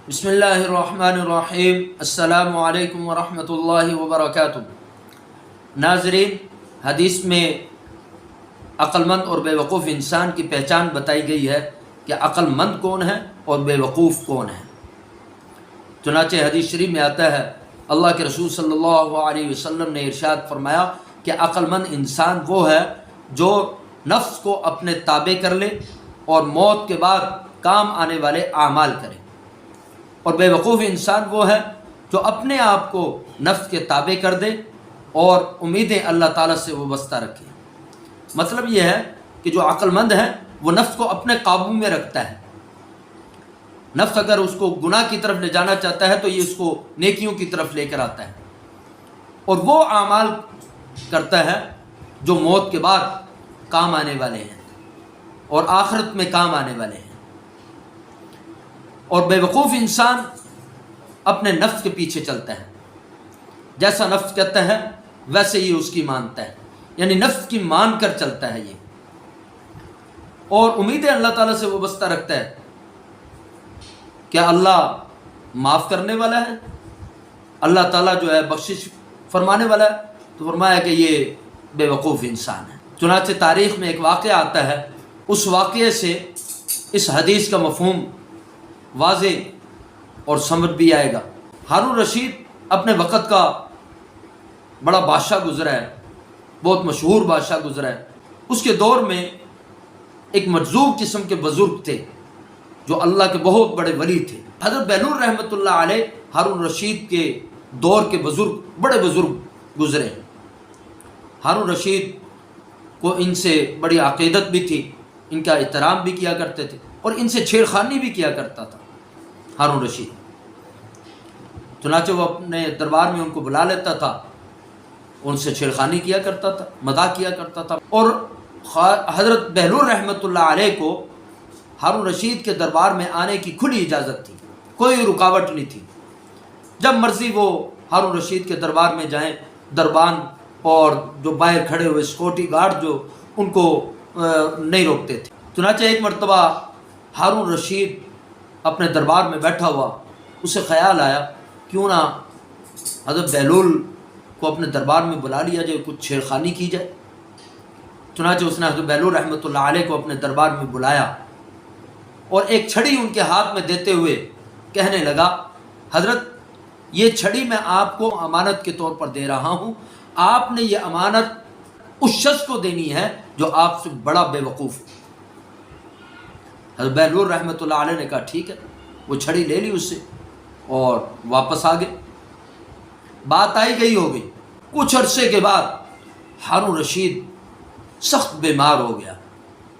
بسم اللہ الرحمن الرحیم۔ السلام علیکم ورحمۃ اللہ وبرکاتہ۔ ناظرین، حدیث میں عقل مند اور بے وقوف انسان کی پہچان بتائی گئی ہے کہ عقل مند کون ہے اور بے وقوف کون ہے۔ چنانچہ حدیث شریف میں آتا ہے، اللہ کے رسول صلی اللہ علیہ وسلم نے ارشاد فرمایا کہ عقل مند انسان وہ ہے جو نفس کو اپنے تابع کر لے اور موت کے بعد کام آنے والے اعمال کرے، اور بے وقوف انسان وہ ہے جو اپنے آپ کو نفس کے تابع کر دے اور امیدیں اللہ تعالیٰ سے وابستہ رکھے۔ مطلب یہ ہے کہ جو عقل مند ہے وہ نفس کو اپنے قابو میں رکھتا ہے۔ نفس اگر اس کو گناہ کی طرف لے جانا چاہتا ہے تو یہ اس کو نیکیوں کی طرف لے کر آتا ہے، اور وہ اعمال کرتا ہے جو موت کے بعد کام آنے والے ہیں اور آخرت میں کام آنے والے ہیں۔ اور بے وقوف انسان اپنے نفس کے پیچھے چلتا ہے، جیسا نفس کہتا ہے ویسے ہی اس کی مانتا ہے، یعنی نفس کی مان کر چلتا ہے یہ، اور امیدیں اللہ تعالیٰ سے وابستہ رکھتا ہے۔ کیا اللہ معاف کرنے والا ہے؟ اللہ تعالیٰ جو ہے بخشش فرمانے والا ہے؟ تو فرمایا کہ یہ بے وقوف انسان ہے۔ چنانچہ تاریخ میں ایک واقعہ آتا ہے، اس واقعے سے اس حدیث کا مفہوم واضح اور سمجھ بھی آئے گا۔ ہارون رشید اپنے وقت کا بڑا بادشاہ گزرا ہے، بہت مشہور بادشاہ گزرا ہے۔ اس کے دور میں ایک مجذوب قسم کے بزرگ تھے جو اللہ کے بہت بڑے ولی تھے۔ حضرت بہلول رحمۃ اللہ علیہ ہارون رشید کے دور کے بڑے بزرگ گزرے۔ ہارون رشید کو ان سے بڑی عقیدت بھی تھی، ان کا احترام بھی کیا کرتے تھے، اور ان سے چھیڑ خانی بھی کیا کرتا تھا ہارون رشید۔ چنانچہ وہ اپنے دربار میں ان کو بلا لیتا تھا، ان سے چھیڑ خانی کیا کرتا تھا، مذاق کیا کرتا تھا، اور حضرت بہلول رحمۃ اللہ علیہ کو ہارون رشید کے دربار میں آنے کی کھلی اجازت تھی، کوئی رکاوٹ نہیں تھی۔ جب مرضی وہ ہارون رشید کے دربار میں جائیں، دربان اور جو باہر کھڑے ہوئے سیکورٹی گارڈ جو ان کو نہیں روکتے تھے۔ چنانچہ ایک مرتبہ ہارون رشید اپنے دربار میں بیٹھا ہوا، اسے خیال آیا کیوں نہ حضرت بہلول کو اپنے دربار میں بلا لیا جائے، کچھ چھیڑ خانی کی جائے۔ چنانچہ اس نے حضرت بہلول رحمۃ اللہ علیہ کو اپنے دربار میں بلایا اور ایک چھڑی ان کے ہاتھ میں دیتے ہوئے کہنے لگا، حضرت یہ چھڑی میں آپ کو امانت کے طور پر دے رہا ہوں، آپ نے یہ امانت اس شخص کو دینی ہے جو آپ سے بڑا بے وقوف ہے۔ حضرت بہلول رحمۃ اللہ علیہ نے کہا ٹھیک ہے، وہ چھڑی لے لی اس سے اور واپس آ گئے۔ بات آئی گئی ہو گئی۔ کچھ عرصے کے بعد ہارون رشید سخت بیمار ہو گیا،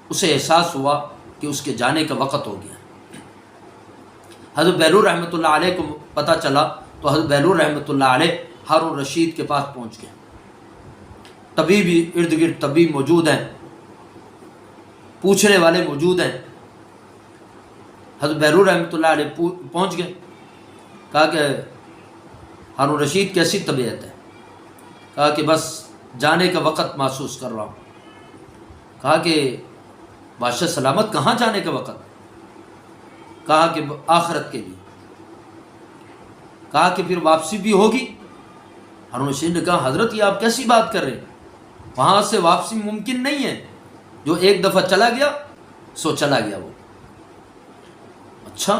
اسے احساس ہوا کہ اس کے جانے کا وقت ہو گیا۔ حضرت بہلول رحمۃ اللہ علیہ کو پتہ چلا تو حضرت بہلول رحمۃ اللہ علیہ ہارون رشید کے پاس پہنچ گئے۔ طبیب ارد گرد طبیب موجود ہیں، پوچھنے والے موجود ہیں۔ حضرت بہلول رحمۃ اللہ علیہ پہنچ گئے، کہا کہ ہارون رشید کیسی طبیعت ہے؟ کہا کہ بس جانے کا وقت محسوس کر رہا ہوں۔ کہا کہ بادشاہ سلامت، کہاں جانے کا وقت؟ کہا کہ آخرت کے لیے۔ کہا کہ پھر واپسی بھی ہوگی؟ ہارون رشید نے کہا حضرت یہ آپ کیسی بات کر رہے ہیں، وہاں سے واپسی ممکن نہیں ہے، جو ایک دفعہ چلا گیا سو چلا گیا وہ۔ اچھا،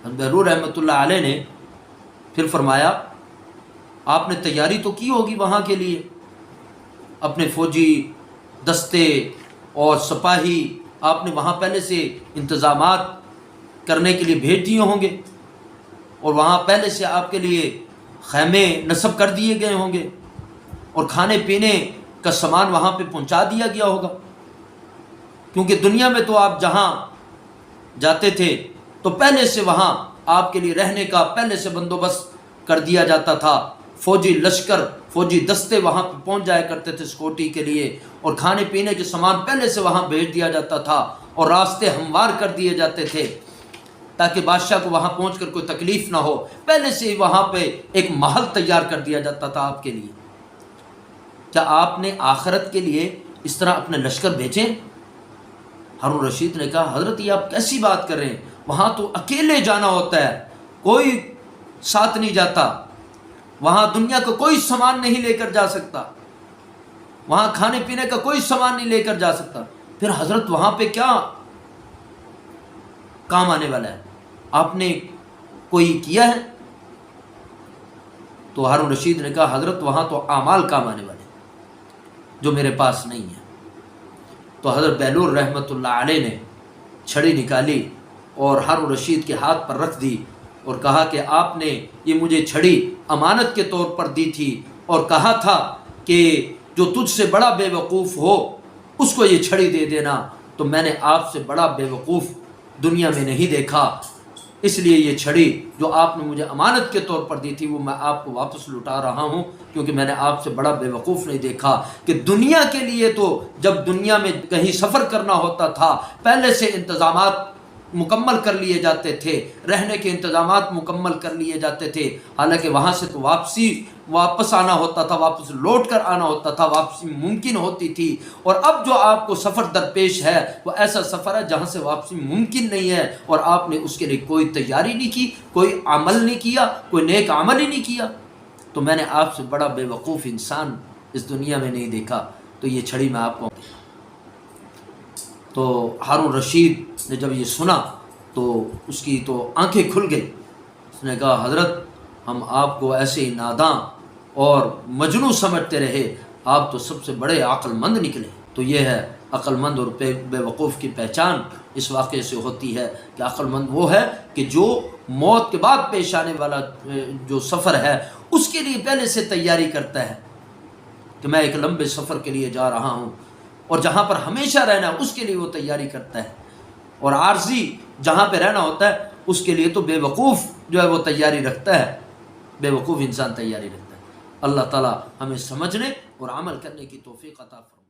بہلول رحمۃ اللہ علیہ نے پھر فرمایا آپ نے تیاری تو کی ہوگی وہاں کے لیے، اپنے فوجی دستے اور سپاہی آپ نے وہاں پہلے سے انتظامات کرنے کے لیے بھیج دیے ہوں گے، اور وہاں پہلے سے آپ کے لیے خیمے نصب کر دیے گئے ہوں گے، اور کھانے پینے کا سامان وہاں پہ پہنچا دیا گیا ہوگا، کیونکہ دنیا میں تو آپ جہاں جاتے تھے تو پہلے سے وہاں آپ کے لیے رہنے کا پہلے سے بندوبست کر دیا جاتا تھا، فوجی لشکر فوجی دستے وہاں پہ پہنچ جایا کرتے تھے سیکورٹی کے لیے، اور کھانے پینے کے سامان پہلے سے وہاں بھیج دیا جاتا تھا، اور راستے ہموار کر دیے جاتے تھے تاکہ بادشاہ کو وہاں پہنچ کر کوئی تکلیف نہ ہو، پہلے سے ہی وہاں پہ ایک محل تیار کر دیا جاتا تھا آپ کے لیے۔ کیا آپ نے آخرت کے لیے اس طرح اپنے لشکر بھیجے؟ ہارون رشید نے کہا حضرت یہ آپ کیسی بات کر رہے ہیں، وہاں تو اکیلے جانا ہوتا ہے، کوئی ساتھ نہیں جاتا، وہاں دنیا کا کوئی سامان نہیں لے کر جا سکتا، وہاں کھانے پینے کا کوئی سامان نہیں لے کر جا سکتا، پھر حضرت وہاں پہ کیا کام آنے والا ہے؟ آپ نے کوئی کیا ہے؟ تو ہارون رشید نے کہا حضرت وہاں تو اعمال کام آنے والے ہیں جو میرے پاس نہیں ہے۔ تو حضرت بہلول رحمۃ اللہ علیہ نے چھڑی نکالی اور ہارون رشید کے ہاتھ پر رکھ دی اور کہا کہ آپ نے یہ مجھے چھڑی امانت کے طور پر دی تھی اور کہا تھا کہ جو تجھ سے بڑا بے وقوف ہو اس کو یہ چھڑی دے دینا، تو میں نے آپ سے بڑا بے وقوف دنیا میں نہیں دیکھا، اس لیے یہ چھڑی جو آپ نے مجھے امانت کے طور پر دی تھی وہ میں آپ کو واپس لوٹا رہا ہوں، کیونکہ میں نے آپ سے بڑا بے وقوف نہیں دیکھا کہ دنیا کے لیے تو جب دنیا میں کہیں سفر کرنا ہوتا تھا پہلے سے انتظامات مکمل کر لیے جاتے تھے، رہنے کے انتظامات مکمل کر لیے جاتے تھے، حالانکہ وہاں سے تو واپس آنا ہوتا تھا، واپس لوٹ کر آنا ہوتا تھا، واپسی ممکن ہوتی تھی، اور اب جو آپ کو سفر درپیش ہے وہ ایسا سفر ہے جہاں سے واپسی ممکن نہیں ہے، اور آپ نے اس کے لیے کوئی تیاری نہیں کی، کوئی عمل نہیں کیا، کوئی نیک عمل ہی نہیں کیا، تو میں نے آپ سے بڑا بے وقوف انسان اس دنیا میں نہیں دیکھا، تو یہ چھڑی میں آپ کو۔ تو ہارون رشید نے جب یہ سنا تو اس کی تو آنکھیں کھل گئی، اس نے کہا حضرت ہم آپ کو ایسے ہی ناداں اور مجنون سمجھتے رہے، آپ تو سب سے بڑے عقل مند نکلے۔ تو یہ ہے عقل مند اور بے وقوف کی پہچان اس واقعے سے ہوتی ہے کہ عقل مند وہ ہے کہ جو موت کے بعد پیش آنے والا جو سفر ہے اس کے لیے پہلے سے تیاری کرتا ہے کہ میں ایک لمبے سفر کے لیے جا رہا ہوں، اور جہاں پر ہمیشہ رہنا ہے اس کے لیے وہ تیاری کرتا ہے، اور عارضی جہاں پہ رہنا ہوتا ہے اس کے لیے تو بے وقوف جو ہے وہ تیاری رکھتا ہے، بے وقوف انسان تیاری رکھتا ہے۔ اللہ تعالی ہمیں سمجھنے اور عمل کرنے کی توفیق عطا فرمائے۔